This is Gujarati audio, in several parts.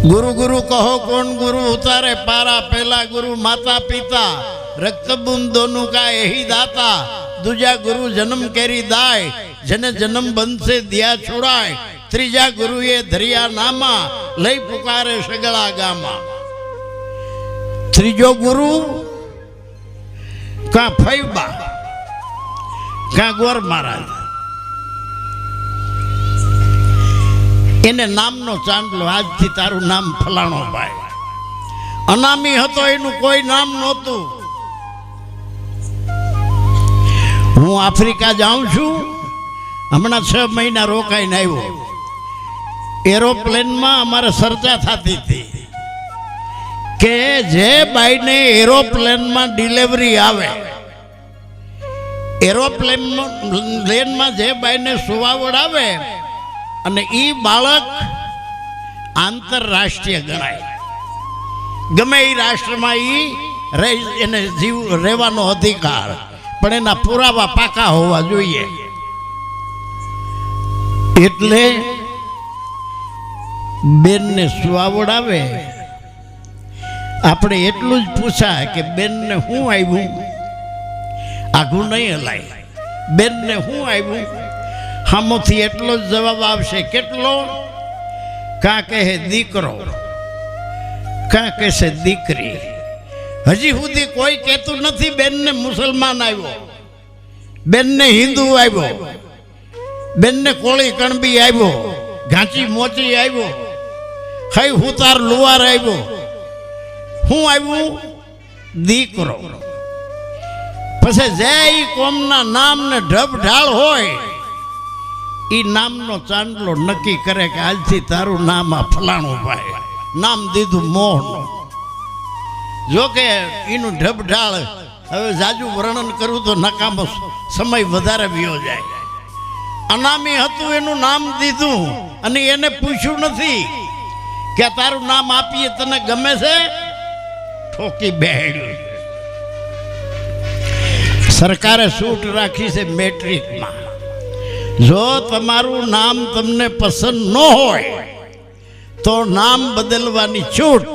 गुरु गुरु कहो कौन गुरु उतारे पारा, पहला गुरु माता पिता, रक्त बूंद दोनों का यही दाता। दूजा गुरु जन्म केरी दाय, जने जन्म बंद से दिया छुड़ाए। त्रीजा गुरु ये धरिया नामा, लई पुकारे सगड़ा गामा। त्रीजो गुरु का फैबा का गोर महाराज, એને નામનો ચાંદલો, આજથી તારું નામ ફલાણો ભાઈ। અનામી હતો, એનું કોઈ નામ નહોતું। હું આફ્રિકા જાઉં છું, હમણાં 6 મહિના રોકાઈને આવ્યો। એરોપ્લેનમાં અમારે ચર્ચા થતી હતી કે જે બાઈને એરોપ્લેનમાં ડિલિવરી આવે, એરોપ્લેનમાં જે બાઈને સુવાવડ આવે અને ઈ બાળક આંતરરાષ્ટ્રીય ગણાય। ગમે એ રાષ્ટ્રમાં એને રહેવાનો અધિકાર, પણ એના પુરાવા પાકા હોવા જોઈએ। એટલે બેનને સુવાવડ આવે, આપણે એટલું જ પૂછાય કે બેનને શું આવ્યું, આઘું નહીં હલાય। બેનને શું આવ્યું, હામોથી એટલો જ જવાબ આવશે। કેટલો? કાં કહે દીકરો, કાં કહેશે દીકરી। હજી સુધી કોઈ કહેતું નથી બેનને મુસલમાન આવ્યો, બેનને હિન્દુ આવ્યો, બેનને કોળી કણબી આવ્યો, ઘાંચી મોચી આવ્યો, હઈ હુતાર લુવાર આવ્યો। શું આવ્યું? દીકરો। પછી જે કોમના નામને ઢબ ઢાળ હોય, ઈ નામનો ચાંદલો નક્કી કરે કે આજથી તારું નામ આ ફલાણું ભાઈ। નામ દીધું મોહન। જો કે એનું ઢબઢાળ હવે જાજુ વર્ણન કરું તો નકામો સમય વધારે વ્યો જાય। અનામી હતું, એનું નામ દીધું અને એને પૂછ્યું નથી કે તારું નામ આપીએ તને ગમે છે, ઠોકી બેહાડ્યું। સરકારે છૂટ રાખી છે મેટ્રિકમાં, જો તમારું નામ તમને પસંદ ન હોય તો નામ બદલવાની છૂટ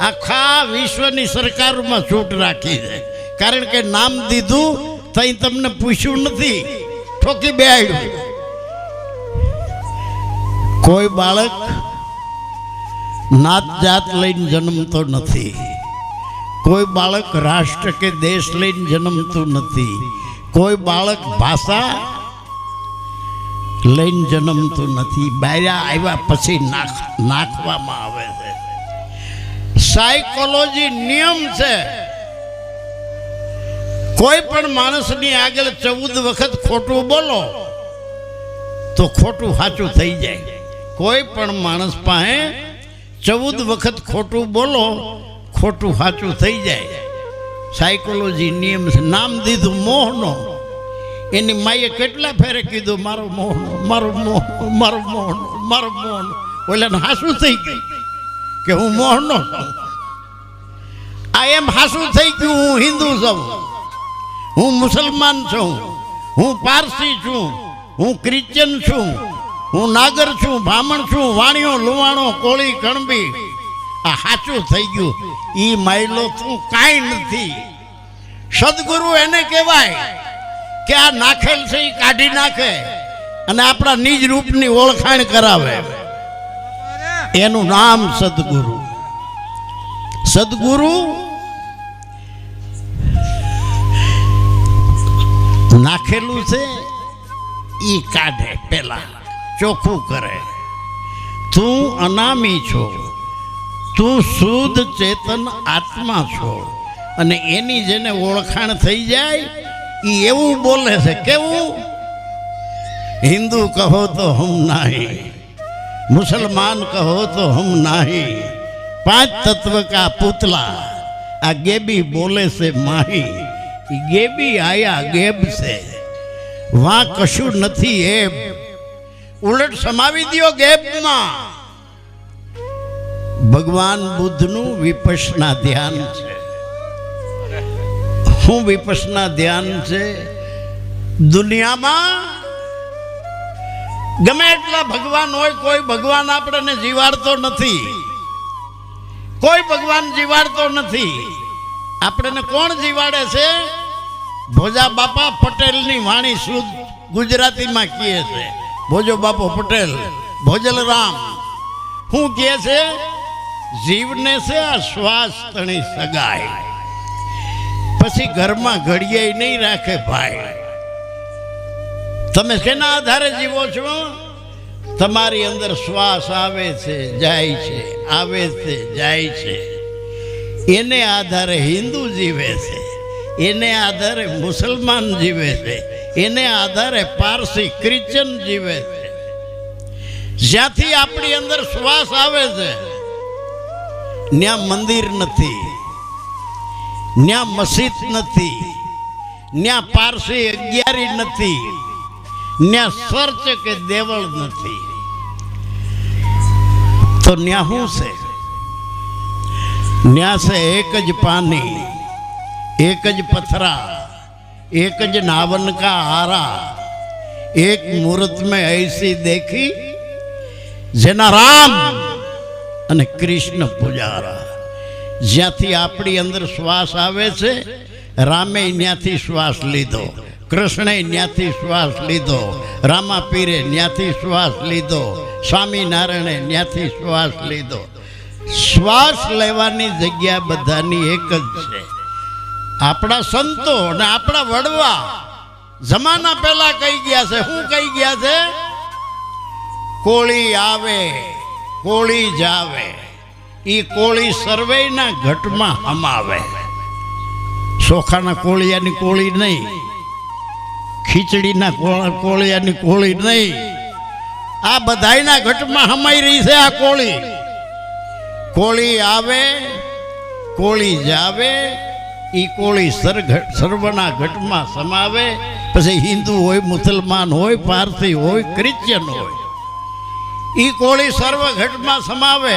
આખા વિશ્વની સરકારોમાં છૂટ રાખી છે। કારણ કે નામ દીધું તઈ તમને પૂછ્યું નથી, ઠોકી બેહાડ્યું। કોઈ બાળક નાત જાત લઈને જન્મતો નથી, કોઈ બાળક રાષ્ટ્ર કે દેશ લઈને જન્મતું નથી, કોઈ બાળક ભાષા લઈને જન્મતું નથી, બાયરા આવ્યા પછી નાખવામાં આવે છે। સાયકોલોજી નિયમ છે, કોઈ પણ માણસની આગળ 14 વખત ખોટું બોલો તો ખોટું સાચું થઈ જાય। કોઈ પણ માણસ પાસે 14 વખત ખોટું બોલો, ખોટું સાચું થઈ જાય। સાયકોલોજી નિયમ છે। નામ દીધું મોહનો, એની માએ કેટલા ફેરે કીધું મારો મોહન, મારો મોહન, મારો મોહન, મારો મોહન। ઓલાને હાસું થઈ ગયું કે હું મોહનો છું। આ એમ હાસું થઈ ગયું હું હિન્દુ છું, હું મુસલમાન છું, હું પારસી છું, હું ક્રિશ્ચન છું, હું નાગર છું, બ્રાહ્મણ છું, વાણિયો લુવાણો કોળી કણબી। આ સાચું થઈ ગયું। ઈ માયલો તું કાંઈ નથી। સદગુરુ એને કહેવાય કે આ નાખેલ છે એ કાઢી નાખે અને આપણા નિજ રૂપની ઓળખાણ કરાવે। એનું નામ સદગુરુ। સદગુરુ નાખેલું છે ઈ કાઢે, પેલા ચોખ્ખું કરે। તું અનામી છો, તું શુદ્ધ ચેતન આત્મા છો, અને એની જેને ઓળખાણ થઈ જાય ઈ એવું બોલે છે। કેવું? हिंदू कहो तो हम नहीं, मुसलमान कहो तो हम नहीं, 5 तत्व का पुतला आ गेबी बोले से माही। गेबी आया गेब से, वहां कशु नहीं एब। उलट समावी दियो गेब में। भगवान बुद्ध नु विपश्यना ध्यान छे। हूँ विपश्यना ध्यान छे दुनिया में ગમે એટલા ભગવાન હોય, કોઈ ભગવાન આપણને જીવાડતો નથી, કોઈ ભગવાન જીવાડતો નથી. આપણને કોણ જીવાડે છે? ભોજા બાપા પટેલની વાણી શુદ્ધ ગુજરાતીમાં કહે છે. ભોજો બાપો પટેલ, ભોજલરામ શું કહે છે? જીવને છે આ શ્વાસ તણી સગાય, પછી ઘરમાં ઘડીએ નહીં રાખે ભાઈ. તમે શેના આધારે જીવો છો? તમારી અંદર શ્વાસ આવે છે, જાય છે, આવે છે, જાય છે. એને આધારે હિન્દુ જીવે છે, એને આધારે મુસલમાન જીવે છે, એને આધારે પારસી ક્રિશ્ચન જીવે છે. જ્યાંથી આપણી અંદર શ્વાસ આવે છે ત્યાં મંદિર નથી, ત્યાં મસ્જિદ નથી, ત્યાં પારસી અગિયારી નથી, ત્યાં ચર્ચ કે દેવળ નથી. તો ત્યાં શું છે? ત્યાં છે એક જ પાણી, એક જ પથરા, एक ज नावन का आरा, एक मूर्त में ऐसी देखी जेना राम અને કૃષ્ણ પૂજારા. જ્યાંથી આપણી અંદર શ્વાસ આવે છે, રામે ત્યાંથી શ્વાસ લીધો, કૃષ્ણે ત્યાંથી શ્વાસ લીધો, રામાપીરે ત્યાંથી શ્વાસ લીધો, સ્વામિનારાયણે ત્યાંથી શ્વાસ લીધો. શ્વાસ લેવાની જગ્યા બધાની એક જ છે. આપણા સંતો અને આપણા વડવા જમાના પહેલા કહી ગયા છે. શું કહી ગયા છે? કોળી આવે કોળી જાવે, ઈ કોળી સર્વેના ઘટમાં હમાવે. ચોખાના કોળિયાની કોળી નહીં, ખીચડીના કોળિયાની કોળી નહીં, આ બધાયના ઘટમાં હમાઈ રહી છે આ કોળી. કોળી આવે કોળી જાવે, ઈ કોળી સર્વના ઘટમાં સમાવે. પછી હિન્દુ હોય, મુસલમાન હોય, પારસી હોય, ક્રિશ્ચન હોય, ઈ કોળી સર્વ ઘટમાં સમાવે.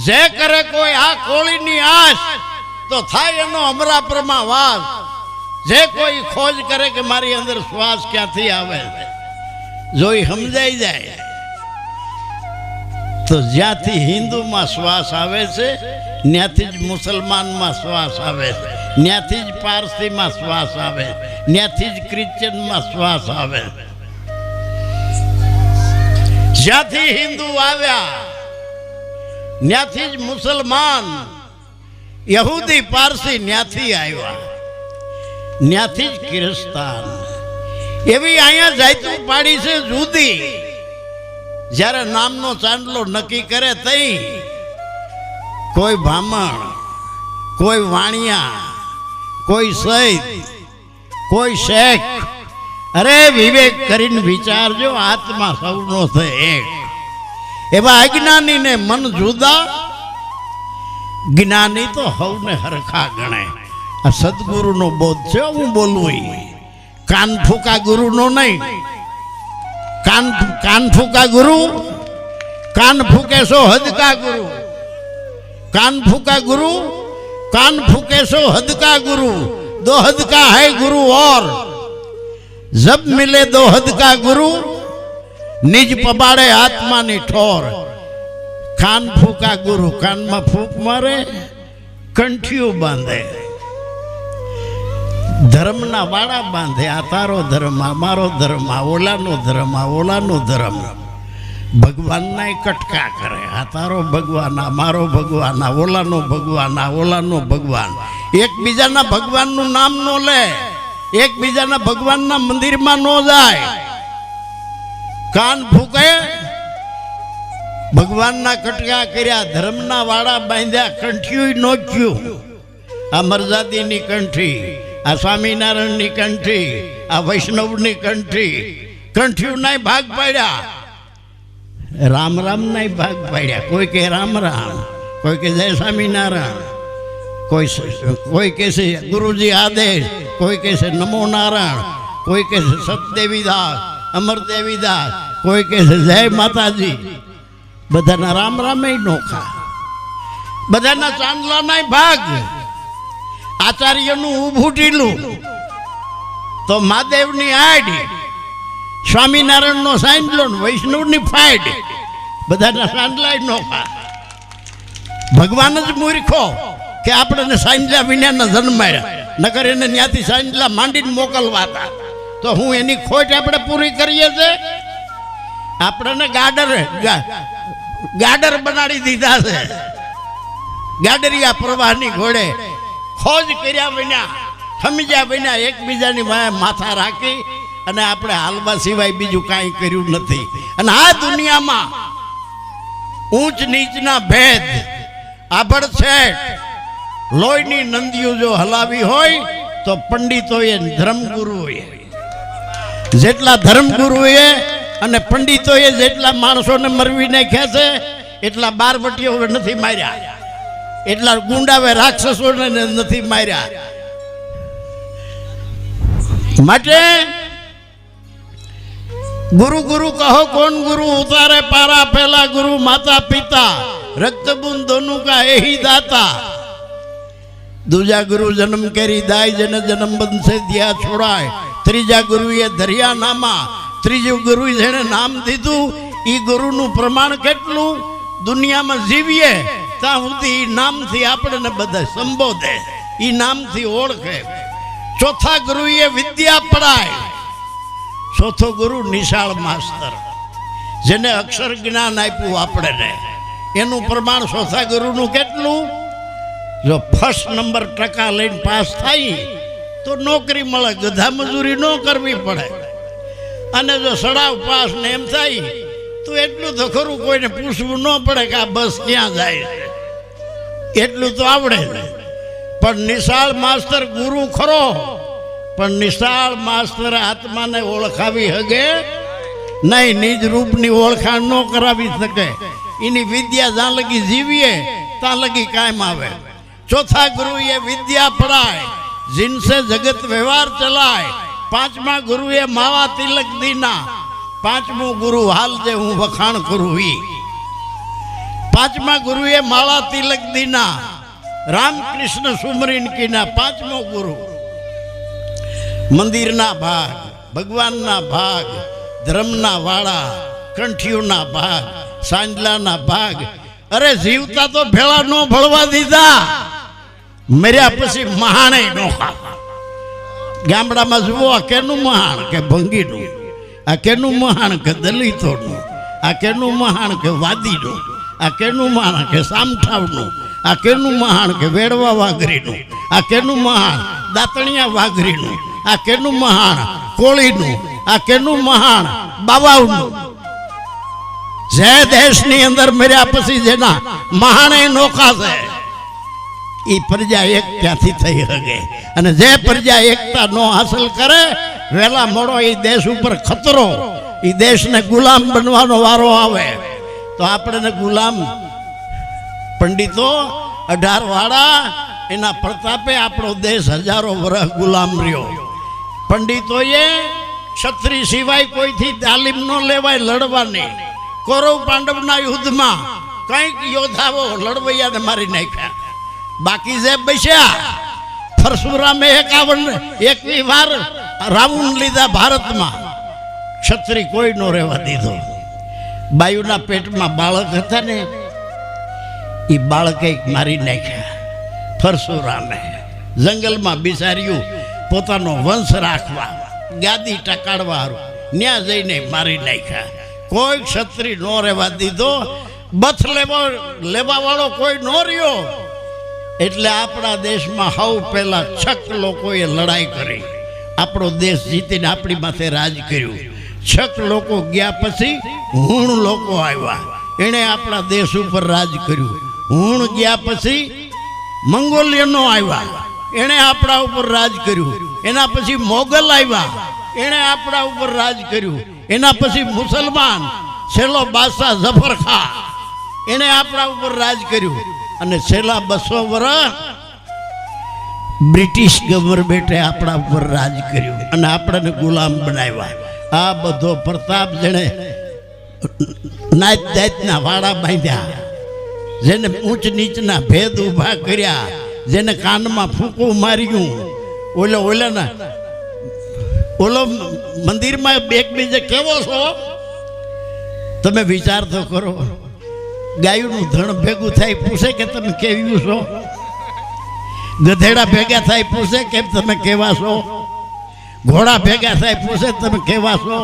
જે કરે કોઈ આ કોળીની આશ, તો થાય એનો અમરાપરમાં વાસ. જે કોઈ ખોજ કરે કે મારી અંદર શ્વાસ ક્યાંથી આવે છે, જો એ સમજાઈ જાય તો જ્યાંથી હિન્દુમાં શ્વાસ આવે છે ત્યાંથી જ મુસલમાનમાં શ્વાસ આવે છે, ત્યાંથી જ પારસીમાં શ્વાસ આવે, ત્યાંથી જ ક્રિશ્ચનમાં શ્વાસ આવે. જ્યાંથી હિન્દુ આવ્યા ત્યાંથી જ મુસલમાન, યહૂદી, પારસી ત્યાંથી આવ્યા, ત્યાંથી જ કિરસ્તાન. એવી અહીંયા જાયતું પાડી છે જુદી. જ્યારે નામનો ચાંદલો નક્કી કરે તઈ કોઈ બ્રાહ્મણ, કોઈ વાણિયા, કોઈ સૈદ, કોઈ શેખ. અરે વિવેક કરીને વિચારજો, આત્મા સૌનો છે એક. એવા અજ્ઞાનીને મન જુદા, જ્ઞાની તો હવને હરખા ગણે. આ સદગુરુનો બોધ છે. હું બોલું કાન ફૂકા ગુરુનો નહીં. કાન ફૂકા ગુરુ, કાન ફૂકે સો હદ કા ગુરુ, कान फूका गुरु, कान फूके सो हद का गुरु, दो हद का है गुरु और जब मिले दो हद का गुरु, निज पबाड़े आत्मा ने ठोर. कान फूका गुरु, कान में फूक मारे, कंठियों बांधे, धर्म ना वाड़ा बांधे. आ तारो धर्म, आ मारो धर्म, आ ओलानो धर्म, आ ओलानो धर्म. भगवान ना कटका करे. आ तारो भगवान, आ मारो भगवान, आ ओलानो भगवान, आ ओलानो भगवान. एक बीजा ना भगवान नु नाम नो ले, एक बीजा ना भगवान ना मंदिर में नो जाए. कान फूके, भगवान ना कटका कर्या, धर्म ना वाड़ा बांध्या, कंठियों नोच्યું. आ मर्यादी नी कंठी, आ स्वामीनारायण नी कंठी, आ वैष्णव नी कंठी, कंठियों ना भाग पाड्या. राम राम नहीं भाग पाड्या. कोई के राम राम, कोई के जय स्वामीनारायण, कोई कैसे गुरुजी आदेश, कोई कैसे नमो नारायण, कोई कैसे सतदेवीदास, अमर देवीदास, कोई कैसे जय माताजी. बधाना राम राम ही नोखा, बधाना चांदला नहीं भाग. आचार्य नु ऊभू ढीलू तो महादेव नी आडी, સ્વામિનારાયણનો સાંડલો ને વૈષ્ણવની ફાઈડ બધાના સાંડલા નો ખા. ભગવાન જ મૂર્ખો કે આપણને સાંજલા વિનાના જન્માયા, નકર એને ત્યાંથી સાંજલા માંડીને મોકલવા હતા. તો હું એની ખોટ આપણે પૂરી કરીએ છે. આપણને ગાડર બનાવી દીધા છે. ગાડરિયા પ્રવાહની ઘોડે ખોજ કર્યા વિના, સમજ્યા વિના એકબીજાની માથા રાખી અને આપણે હાલવા સિવાય બીજું કાંઈ કર્યું નથી. અને આ દુનિયામાં ઊંચ નીચના ભેદ, આભડછેટ, લોહીની નંદીઓ જો હલાવી હોય તો પંડિતોએ, ધર્મગુરુઓએ, જેટલા ધર્મગુરુએ અને પંડિતોએ જેટલા માણસોને મરવી નાખ્યા છે એટલા બારવટીઓ નથી માર્યા, એટલા ગુંડાવે રાક્ષસોને નથી માર્યા. માટે ગુરુ ગુરુ કહો કોણ ગુરુ, ઉતારે પારા પહેલા ગુરુ માતા પિતા, રક્તબુંદ दोनों का यही दाता. दूजा गुरु जन्म केरी दाय जन जन्म बंध से दिया छोड़ाय. ત્રીજા ગુરુએ ધર્યા નામા, ત્રીજું ગુરુ જેને નામ દીધું એ ગુરુનું પ્રમાણ કેટલું. દુનિયામાં જીવીએ ત્યાં સુધી નામથી આપણને બધા સંબોધે, એ નામથી ઓળખે. ચોથા ગુરુએ વિદ્યા પડાય. ચોથો ગુરુ નિશાળ માસ્તર, જેને અક્ષર જ્ઞાન આપ્યું આપણને, એનું પ્રમાણ ચોથા ગુરુનું કેટલું. જો ફર્સ્ટ નંબર ટકા લઈને પાસ થાય તો નોકરી મળે, ગધા મજૂરી ન કરવી પડે. અને જો સડાવ પાસ ને એમ થાય તો એટલું તો ખરું, કોઈને પૂછવું ન પડે કે આ બસ ક્યાં જાય, એટલું તો આવડે. પણ નિશાળ માસ્તર ગુરુ ખરો, પણ નિશાળ માસ્તર આત્માને ઓળખાવી હગે નહીં, નિજ રૂપની ઓળખાણ ન કરાવી શકે. એની વિદ્યા જ્યાં લગી જીવીએ ત્યાં લગી કાયમ આવે. ચોથા ગુરુએ વિદ્યા પડાય, जिनसे जगत व्यवहार चलाए. પાંચમા ગુરુએ માવા તિલક દીના. પાંચમું ગુરુ હાલ જે હું વખાણ કરું ઈ. પાંચમા ગુરુએ માળા તિલક દીના, રામકૃષ્ણ સુમરીન કીના. પાંચમો ગુરુ મંદિરના ભાગ, ભગવાનના ભાગ, ધર્મના વાળા, કંઠીઓના ભાગ, સાંજલાના ભાગ. અરે જીવતા તો ભેળા ન ભળવા દીધા, મર્યા પછી મહાણે નો ખાવા. ગામડામાં જુઓ, આ કેનું મહાણ કે ભંગીનું, આ કેનું મહાણ કે દલિતોનું, આ કેનું મહાણ કે વાદીનું, આ કેનું મહાણ કે સામઠાવનું, આ કેનું મહાણ કે વેડવા વાઘરીનું, આ કેનું મહાણ દાતણિયા વાઘરીનું, આ કેનું મહાણ કોળીનું, આ કેનું મહાણ બાવાવનું. જે દેશની અંદર મર્યા પછી જેના મહાણે નોખા છે એ પ્રજા એક ક્યાંથી થઈ શકે. અને જે પ્રજા એકતા નો હાંસલ કરે, વહેલા મોડો એ દેશ ઉપર ખતરો, એ દેશને ગુલામ બનવાનો વારો આવે. તો આપણે ગુલામ પંડિતો 18 વાળા, એના પ્રતાપે આપણો દેશ હજારો વર્ષ ગુલામ રહ્યો. પંડિતોએ ક્ષત્રિય સિવાય કોઈથી તાલીમ ન લેવાય લડવાની. કૌરવ પાંડવના યુદ્ધમાં કંઈક યોદ્ધાઓ લડવૈયાને મારી નાખ્યા, બાકી જે બચ્યા પરશુરામે 51 વાર રાઉન્ડ લીધા ભારતમાં. ક્ષત્રિય કોઈ નો રહેવા દીધો. બાયુના પેટમાં બાળક હતા ને, એ બાળકે મારી નાખ્યા પરશુરામે. જંગલમાં બિચાર્યું પોતાનો વંશ રાખવા, ગાદી ટકાડવા, ન્યા જઈને મારી નાખ્યા. કોઈ ક્ષત્રિય નો રહેવા દીધો. બથ લેવા વાળો કોઈ નો રહ્યો. એટલે આપણા દેશમાં સૌ પહેલા છક લોકોએ લડાઈ કરી, આપણો દેશ જીતીને આપણી માથે રાજ કર્યું. છક લોકો ગયા પછી હુણ લોકો આવ્યા, એણે આપણા દેશ ઉપર રાજ કર્યું. હુણ ગયા પછી મંગોલિયનો આવ્યા, એણે આપણા ઉપર રાજ કર્યું. એના પછી મોગલ આવ્યા, એણે આપણા ઉપર રાજ કર્યું. એના પછી મુસલમાન છેલ્લો બાદશાહ ઝફર ખાન, એણે આપણા ઉપર રાજ કર્યું. અને છેલ્લા 200 વર્ષ બ્રિટિશ ગવર્મેન્ટે આપણા ઉપર રાજ કર્યું અને આપણને ગુલામ બનાવ્યા. આ બધો પ્રતાપ જેણે નાત જાતના વાળા બાંધ્યા, જેને ઊંચ નીચના ભેદ ઊભા કર્યા, જેને કાનમાં ફૂંકું માર્યું, ઓલો મંદિરમાં એકબીજે કેવો છો તમે વિચાર તો કરો. ગાયુંનું ધણ ભેગું થાય પૂછે કે તમે કેવું છો? ગધેડા ભેગા થાય પૂછે કે તમે કેવા છો? ઘોડા ભેગા થાય પૂછે તમે કેવા છો?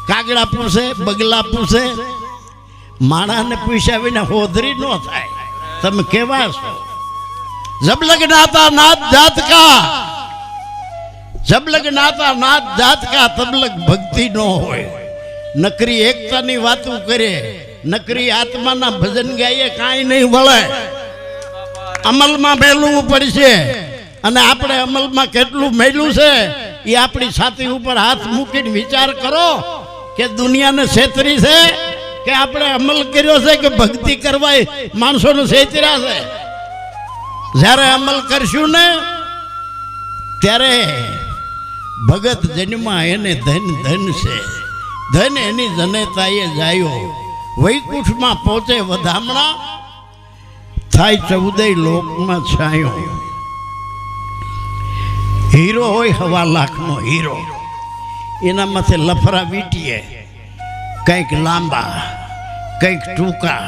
કાગડા પૂછે, બગલા પૂછે. માણાને પૂછ્યા વિના હોધરી ન થાય તમે કેવા છો? જબ લગ નાતા નાત જાત કા, જબ લગ નાતા નાત જાત કા તબ લગ ભક્તિ ન હોય. નકરી એકતાની વાતો કરે, નકરી આત્માના ભજન ગાઈએ કાંઈ નહીં વળે. અમલમાં મેળવું પડશે. અને આપણે અમલમાં કેટલું મેળવું છે એ આપણી છાતી ઉપર હાથ મૂકીને વિચાર કરો કે દુનિયાને છેતરી છે કે આપણે અમલ કર્યો છે કે ભક્તિ કરવા માણસોને છેતર્યા છે. જ્યારે અમલ કરશું ને ત્યારે ભગત જન્મા એને ધન ધન છે. ધન એની જનેતાએ જાયો. વૈકુંઠમાં પહોંચે વધામણા, થાય 14 લોકમાં છાયો. હીરો હોય 1.25 લાખનો હીરો, એના માથે લફરા વીટીએ, કંઈક લાંબા, કંઈક ટૂંકા,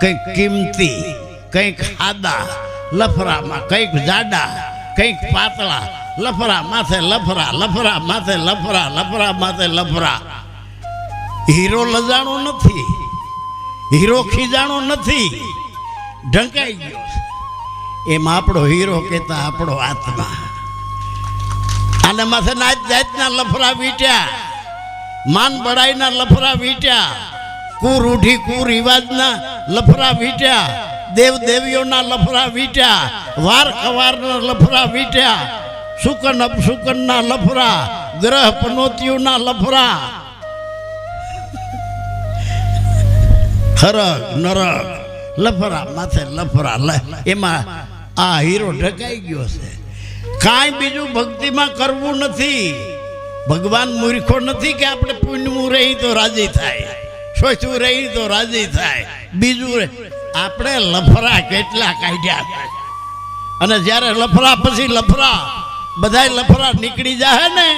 કંઈક કિંમતી, કંઈક સાદા લફરામાં, કંઈક જાડા, કંઈક પાતળા. લફરા માથે લફરા, લફરા માથે લફરા, લફરા માથે લફરા. હીરો લજાણો નથી, હીરો ખીજાણો નથી, ઢંકાઈ ગયો. એમ આપણો હીરો કહેતા આપણો આત્મા. આને માથે નાચ જાતના લફરા વીટ્યા, માન બડાઈના લફરા વીટ્યા, કુરૂઢી કુરિવાજના લફરા વીટ્યા, દેવ દેવીઓના લફરા વીટ્યા, વાર કવારના લફરા વીટ્યા, સુકન અપસુકનના લફરા, ગ્રહ પનોતીઓના લફરા. હરક નરક લફરા માથે લફરા. એમાં આ હીરો ઢકાઈ ગયો છે. કાંઈ બીજું ભક્તિમાં કરવું નથી. ભગવાન મૂર્ખો નથી કે આપણે પુણ્યવું રહી તો રાજી થાય, સોચવું રહી તો રાજી થાય. બીજું આપણે લફરા કેટલા કાઢ્યા. અને જ્યારે લફરા પછી લફરા બધાય લફરા નીકળી જાય ને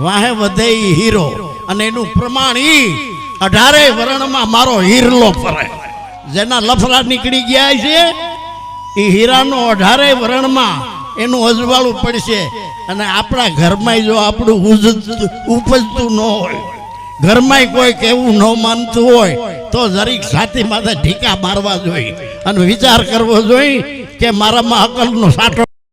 વાહે વધે હીરો. અને એનું પ્રમાણ 18 વર્ણમાં મારો હીરલો ફરે. જેના લફરા નીકળી ગયા છે એ હીરાનો 18 વર્ણમાં એનું અજવાળું પડશે. અને આપણા ઘરમાં જો આપણું ઉપજતું ન હોય, ઘરમાં કોઈ કેવું ન માનતું હોય તો જરીક છાતી માથે ઢીકા મારવા જોઈએ અને વિચાર કરવો જોઈએ કે મારામાં અકલનો સાટો